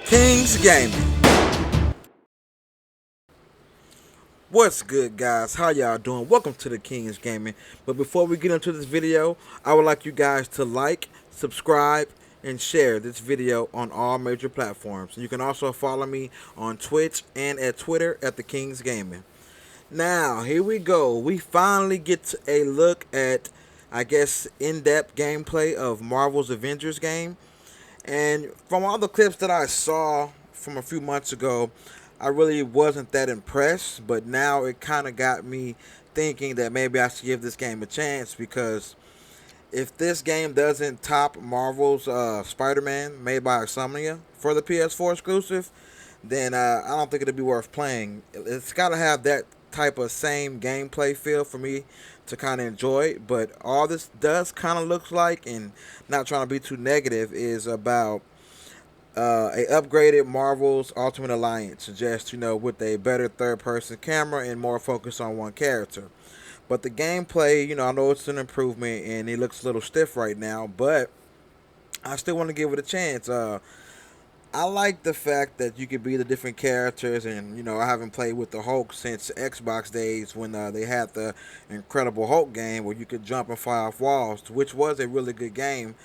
Kings Gaming. What's good, guys? How y'all doing? Welcome to the Kings Gaming. But before we get into this video, I would like you guys to like, subscribe, and share this video on all major platforms. You can also follow me on Twitch and at Twitter at the Kings Gaming. Now, here we go. We finally get a look at, I guess, in-depth gameplay of Marvel's Avengers game. And from all the clips that I saw from a few months ago, I really wasn't that impressed. But now it kind of got me thinking that maybe I should give this game a chance, because if this game doesn't top Marvel's Spider-Man made by Insomnia for the PS4 exclusive, then I don't think it'd be worth playing. It's got to have that type of same gameplay feel for me to kind of enjoy it. But all this does kind of looks like, and not trying to be too negative, is about a upgraded Marvel's Ultimate Alliance, just with a better third-person camera and more focus on one character. But the gameplay, I know it's an improvement and it looks a little stiff right now, but I still want to give it a chance. I like the fact that you could be the different characters, and I haven't played with the Hulk since Xbox days when they had the Incredible Hulk game where you could jump and fly off walls, which was a really good game.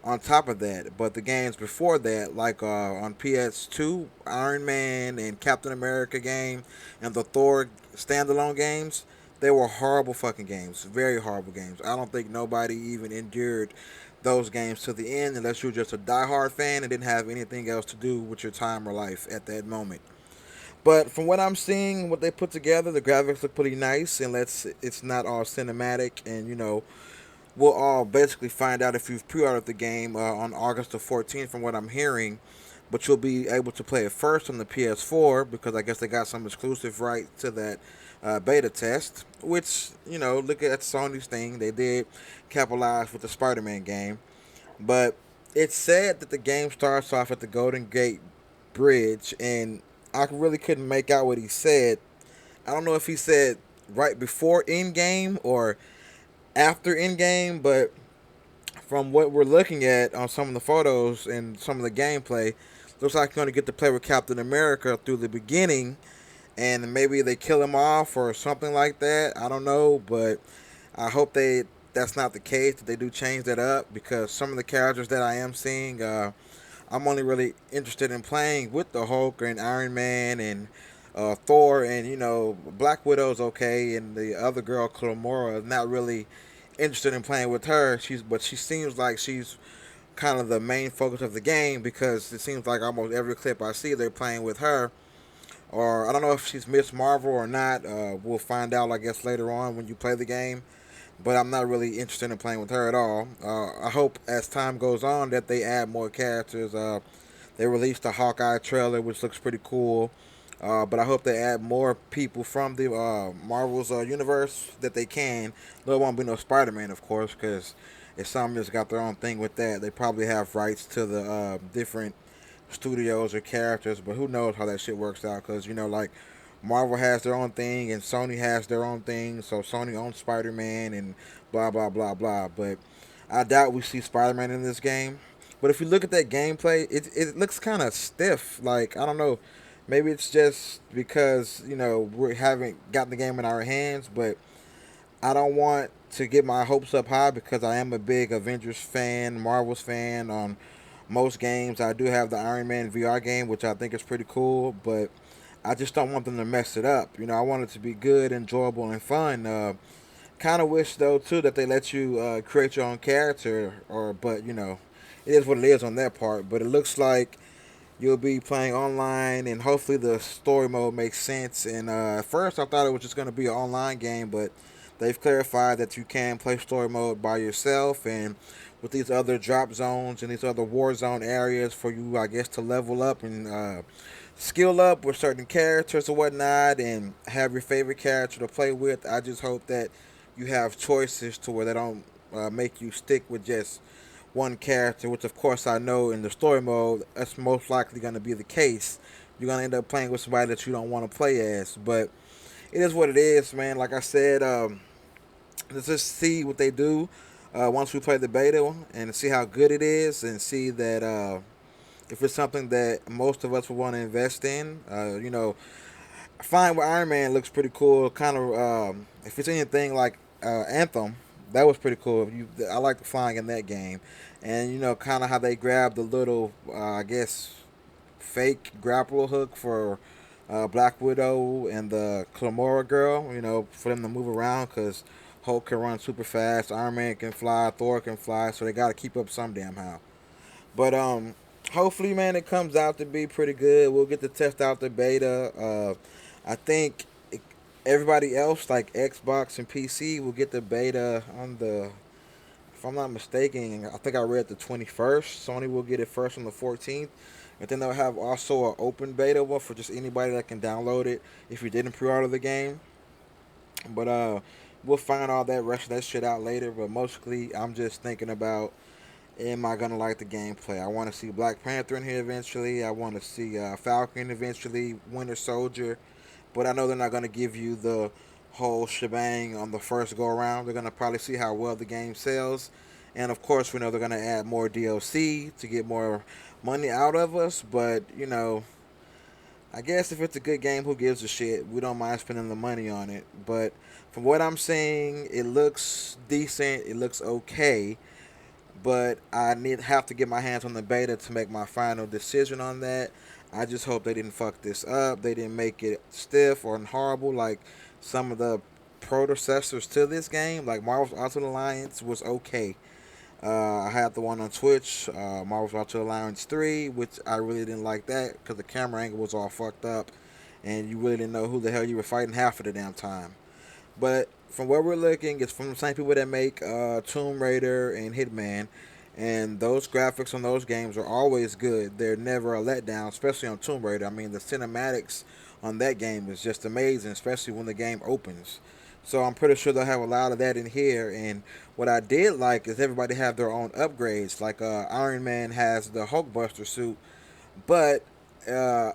On top of that, but the games before that, like on PS2, Iron Man and Captain America game, and the Thor standalone games, they were horrible fucking games, very horrible games. I don't think nobody even endured those games to the end unless you were just a diehard fan and didn't have anything else to do with your time or life at that moment. But from what I'm seeing, what they put together, the graphics look pretty nice, and it's not all cinematic, and we'll all basically find out if you've pre-ordered the game on August the 14th, from what I'm hearing. But you'll be able to play it first on the PS4, because I guess they got some exclusive right to that beta test. Which, look at Sony's thing. They did capitalize with the Spider-Man game. But it's said that the game starts off at the Golden Gate Bridge, and I really couldn't make out what he said. I don't know if he said right before in-game or after in-game, but from what we're looking at on some of the photos and some of the gameplay, looks like you're going to get to play with Captain America through the beginning, and maybe they kill him off or something like that. I don't know, but I hope that's not the case, that they do change that up, because some of the characters that I am seeing, I'm only really interested in playing with the Hulk and Iron Man and Thor, and Black Widow's okay, and the other girl Clamora is not really interested in playing with her. But she seems like she's kind of the main focus of the game, because it seems like almost every clip I see they're playing with her. Or I don't know if she's Miss Marvel or not. We'll find out, I guess, later on when you play the game. But I'm not really interested in playing with her at all. I hope as time goes on that they add more characters. They released a Hawkeye trailer, which looks pretty cool. But I hope they add more people from the Marvel's universe that they can. There won't be no Spider-Man, of course, because if somebody's got their own thing with that, they probably have rights to the different studios or characters. But who knows how that shit works out? Because like Marvel has their own thing and Sony has their own thing. So Sony owns Spider-Man and blah blah blah blah. But I doubt we see Spider-Man in this game. But if you look at that gameplay, it looks kind of stiff. Like, I don't know. Maybe it's just because, we haven't gotten the game in our hands, but I don't want to get my hopes up high, because I am a big Avengers fan, Marvel's fan on most games. I do have the Iron Man VR game, which I think is pretty cool, but I just don't want them to mess it up. I want it to be good, enjoyable, and fun. Kind of wish, though, too, that they let you create your own character, but, it is what it is on that part. But it looks like you'll be playing online, and hopefully the story mode makes sense. And at first I thought it was just going to be an online game, but they've clarified that you can play story mode by yourself, and with these other drop zones and these other war zone areas for you, I guess, to level up and skill up with certain characters or whatnot, and have your favorite character to play with. I just hope that you have choices to where they don't make you stick with just one character, which of course I know in the story mode that's most likely going to be the case. You're going to end up playing with somebody that you don't want to play as. But it is what it is, man. Like I said, let's just see what they do once we play the beta and see how good it is, and see that if it's something that most of us would want to invest in, fine with Iron Man looks pretty cool. Kind of, if it's anything like Anthem, that was pretty cool. I like the flying in that game, and kind of how they grabbed the little, I guess, fake grapple hook for Black Widow and the Clamora girl. For them to move around because Hulk can run super fast, Iron Man can fly, Thor can fly, so they got to keep up some damn how. But hopefully, man, it comes out to be pretty good. We'll get to test out the beta. I think everybody else, like Xbox and PC, will get the beta on the. If I'm not mistaken, I think I read the 21st. Sony will get it first on the 14th. And then they'll have also an open beta one for just anybody that can download it if you didn't pre-order the game. But we'll find all that rest of that shit out later. But mostly, I'm just thinking about, am I gonna like the gameplay? I want to see Black Panther in here eventually. I want to see Falcon eventually, Winter Soldier, but I know they're not gonna give you the whole shebang on the first go around. They're gonna probably see how well the game sells, and of course we know they're gonna add more DLC to get more money out of us. But I guess if it's a good game, who gives a shit? We don't mind spending the money on it. But from what I'm seeing, it looks decent. It looks okay, but I have to get my hands on the beta to make my final decision on that. I just hope they didn't fuck this up. They didn't make it stiff or horrible like some of the predecessors to this game. Like Marvel's Ultimate Alliance was okay. I had the one on Twitch, Marvel's Ultimate Alliance 3, which I really didn't like that because the camera angle was all fucked up and you really didn't know who the hell you were fighting half of the damn time. But from where we're looking, it's from the same people that make Tomb Raider and Hitman, and those graphics on those games are always good. They're never a letdown, especially on Tomb Raider. I mean, the cinematics on that game is just amazing, especially when the game opens. So I'm pretty sure they'll have a lot of that in here. And what I did like is everybody have their own upgrades. Like Iron Man has the Hulkbuster suit, but I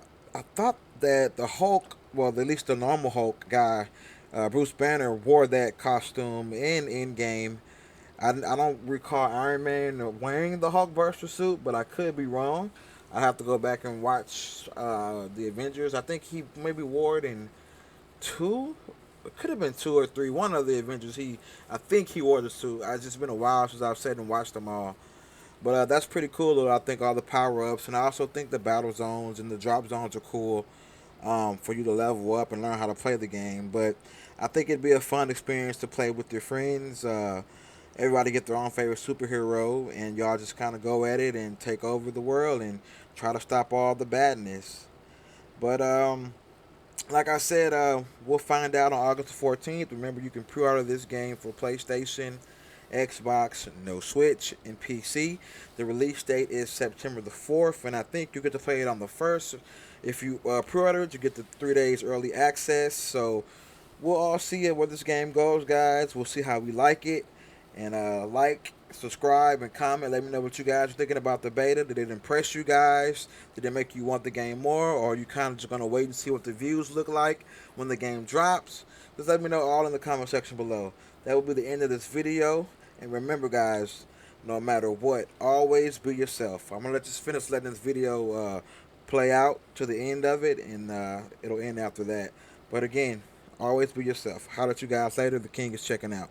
thought that the Hulk, well, at least the normal Hulk guy, Bruce Banner, wore that costume in Endgame. I don't recall Iron Man wearing the Hulkbuster suit, but I could be wrong. I have to go back and watch the Avengers. I think he maybe wore it in two. It could have been two or three. One of the Avengers, I think he wore the suit. It's just been a while since I've sat and watched them all. But that's pretty cool, though. I think all the power ups, and I also think the battle zones and the drop zones are cool for you to level up and learn how to play the game. But I think it'd be a fun experience to play with your friends. Everybody get their own favorite superhero, and y'all just kind of go at it and take over the world and try to stop all the badness. But like I said, we'll find out on August 14th. Remember, you can pre-order this game for PlayStation, Xbox, no Switch, and PC. The release date is September the 4th, and I think you get to play it on the 1st. If you pre-order it, you get the 3 days early access. So we'll all see where this game goes, guys. We'll see how we like it. And like, subscribe, and comment. Let me know what you guys are thinking about the beta. Did it impress you guys? Did it make you want the game more? Or are you kind of just going to wait and see what the views look like when the game drops? Just let me know all in the comment section below. That will be the end of this video. And remember, guys, no matter what, always be yourself. I'm going to just finish letting this video play out to the end of it, and it'll end after that. But again, always be yourself. Holler at you guys later. The King is checking out.